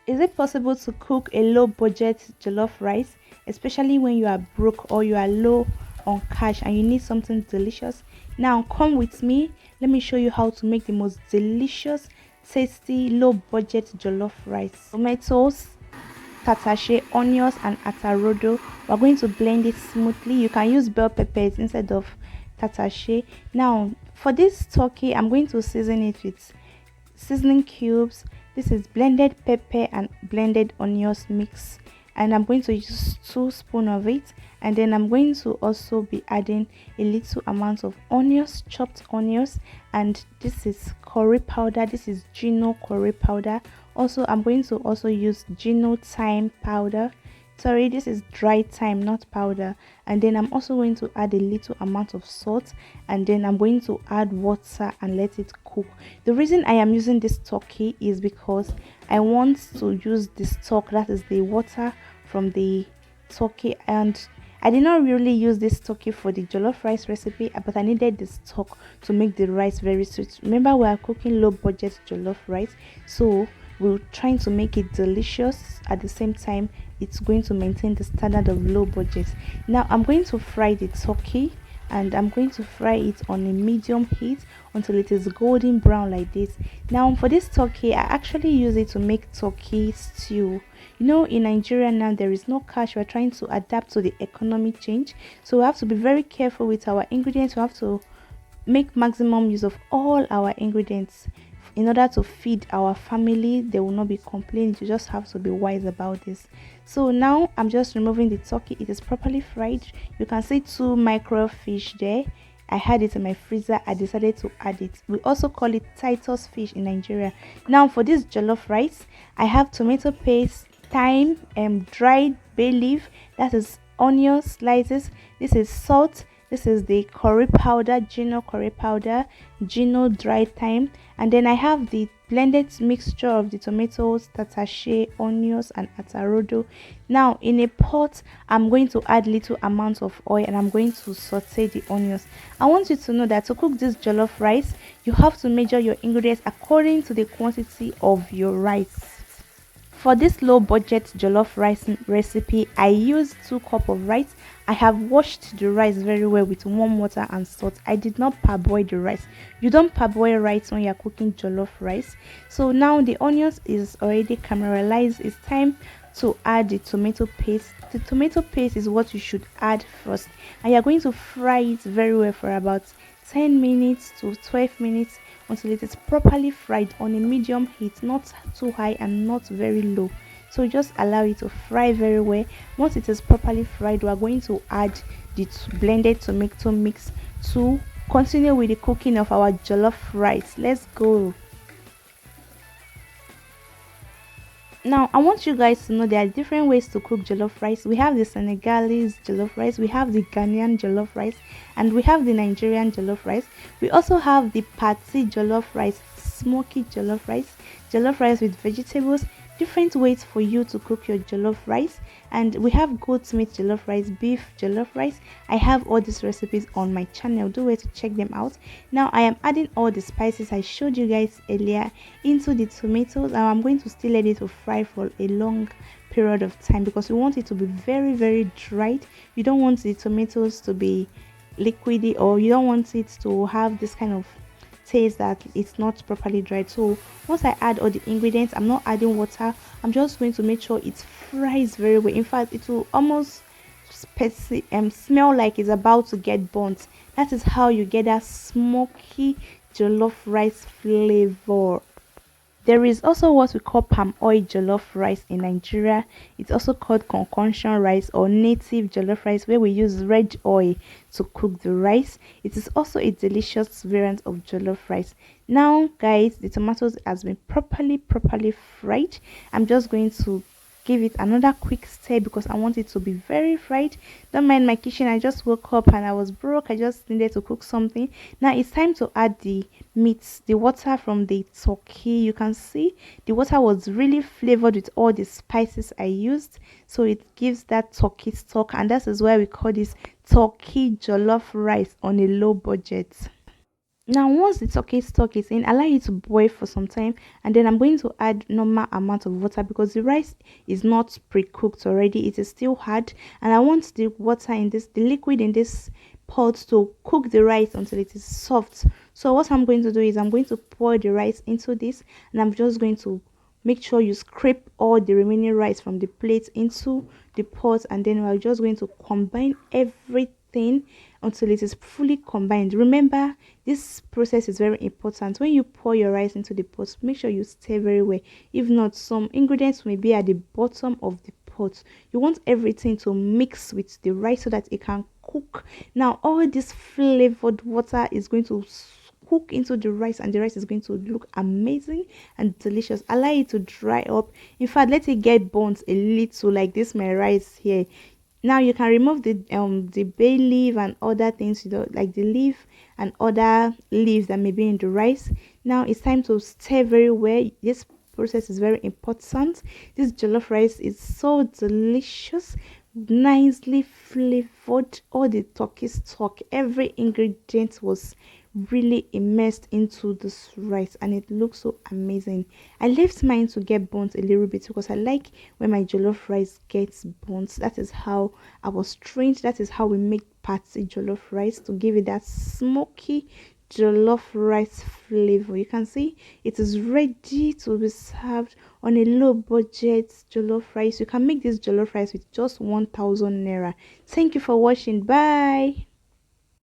Is it possible to cook a low budget jollof rice, especially when you are broke or you are low on cash and you need something delicious? Now, come with me. Let me show you how to make the most delicious, tasty, low budget jollof rice. Tomatoes, tatashe, onions, and atarodo. We're going to blend it smoothly. You can use bell peppers instead of tatashe. Now, for this turkey, I'm going to season it with seasoning cubes. This is blended pepper and blended onions mix, and I'm going to use 2 spoons of it. And then I'm going to also be adding a little amount of onions, chopped onions, and this is curry powder. This is Gino curry powder. Also, I'm going to also use Gino thyme powder. Sorry, this is dry thyme, not powder. And then I'm also going to add a little amount of salt, and then I'm going to add water and let it cook. The reason I am using this turkey is because I want to use the stock, that is the water from the turkey, and I did not really use this turkey for the jollof rice recipe, but I needed the stock to make the rice very sweet. Remember, we are cooking low budget jollof rice, so we're trying to make it delicious. At the same time, it's going to maintain the standard of low budget. Now I'm going to fry the turkey, and I'm going to fry it on a medium heat until it is golden brown like this. Now for this turkey, I actually use it to make turkey stew. You know, in Nigeria now there is no cash. We're trying to adapt to the economy change, so we have to be very careful with our ingredients. We have to make maximum use of all our ingredients in order to feed our family. They will not be complaining. You just have to be wise about this. So now I'm just removing the turkey. It is properly fried. You can see 2 microfish there. I had it in my freezer. I decided to add it. We also call it Titus fish in Nigeria. Now for this jollof rice, I have tomato paste, thyme, dried bay leaf, that is onion slices. This is salt. This is the curry powder, Gino curry powder, Gino dry thyme, and then I have the blended mixture of the tomatoes, tatashe, onions, and atarodo. Now in a pot, I'm going to add little amounts of oil, and I'm going to saute the onions. I want you to know that to cook this jollof rice, you have to measure your ingredients according to the quantity of your rice. For this low budget jollof rice recipe, I used 2 cups of rice. I have washed the rice very well with warm water and salt. I did not parboil the rice. You don't parboil rice when you are cooking jollof rice. So now the onions is already caramelized. It's time to add the tomato paste. The tomato paste is what you should add first, and you're going to fry it very well for about 10 minutes to 12 minutes until it is properly fried on a medium heat, not too high and not very low. So just allow it to fry very well. Once it is properly fried, we are going to add the blended tomato mix to continue with the cooking of our jollof rice. Let's go. Now I want you guys to know there are different ways to cook jollof rice. We have the Senegalese jollof rice, we have the Ghanaian jollof rice, and we have the Nigerian jollof rice. We also have the Pati jollof rice, smoky jollof rice with vegetables. Different ways for you to cook your jollof rice. And we have goat meat jollof rice, beef jollof rice. I have all these recipes on my channel. Do wait to check them out. Now I am adding all the spices I showed you guys earlier into the tomatoes, and I'm going to still let it to fry for a long period of time because we want it to be very dried. You don't want the tomatoes to be liquidy, or you don't want it to have this kind of taste that it's not properly dried. So once I add all the ingredients, I'm not adding water. I'm just going to make sure it fries very well. In fact, it will almost smell like it's about to get burnt. That is how you get that smoky jollof rice flavor. There is also what we call palm oil jollof rice in Nigeria. It's also called concoction rice or native jollof rice, where we use red oil to cook the rice. It is also a delicious variant of jollof rice. Now guys, the tomatoes has been properly fried. I'm just going to give it another quick stir because I want it to be very fried. Don't mind my kitchen, I just woke up and I was broke. I just needed to cook something. Now it's time to add the meat, the water from the turkey. You can see the water was really flavored with all the spices I used, so it gives that turkey stock, and that is why we call this turkey jollof rice on a low budget. Now, once the turkey stock is in, allow it to boil for some time, and then I'm going to add normal amount of water because the rice is not pre-cooked already. It is still hard, and I want the water in this, the liquid in this pot to cook the rice until it is soft. So what I'm going to do is I'm going to pour the rice into this, and I'm just going to make sure you scrape all the remaining rice from the plate into the pot, and then we're just going to combine everything until it is fully combined. Remember, this process is very important. When you pour your rice into the pot, make sure you stir very well. If not, some ingredients may be at the bottom of the pot. You want everything to mix with the rice so that it can cook. Now all this flavored water is going to cook into the rice, and the rice is going to look amazing and delicious. Allow it to dry up. In fact, let it get burnt a little, like this my rice here. Now you can remove the bay leaf and other things, like the leaf and other leaves that may be in the rice. Now it's time to stir very well. This process is very important. This jollof rice is so delicious, nicely flavored. All the turkey stock, every ingredient was really immersed into this rice, and it looks so amazing. I left mine to get burnt a little bit because I like when my jollof rice gets burnt. That is how I was trained. That is how we make party jollof rice, to give it that smoky jollof rice flavor. You can see it is ready to be served on a low budget jollof rice. You can make this jollof rice with just 1000 naira. Thank you for watching. Bye.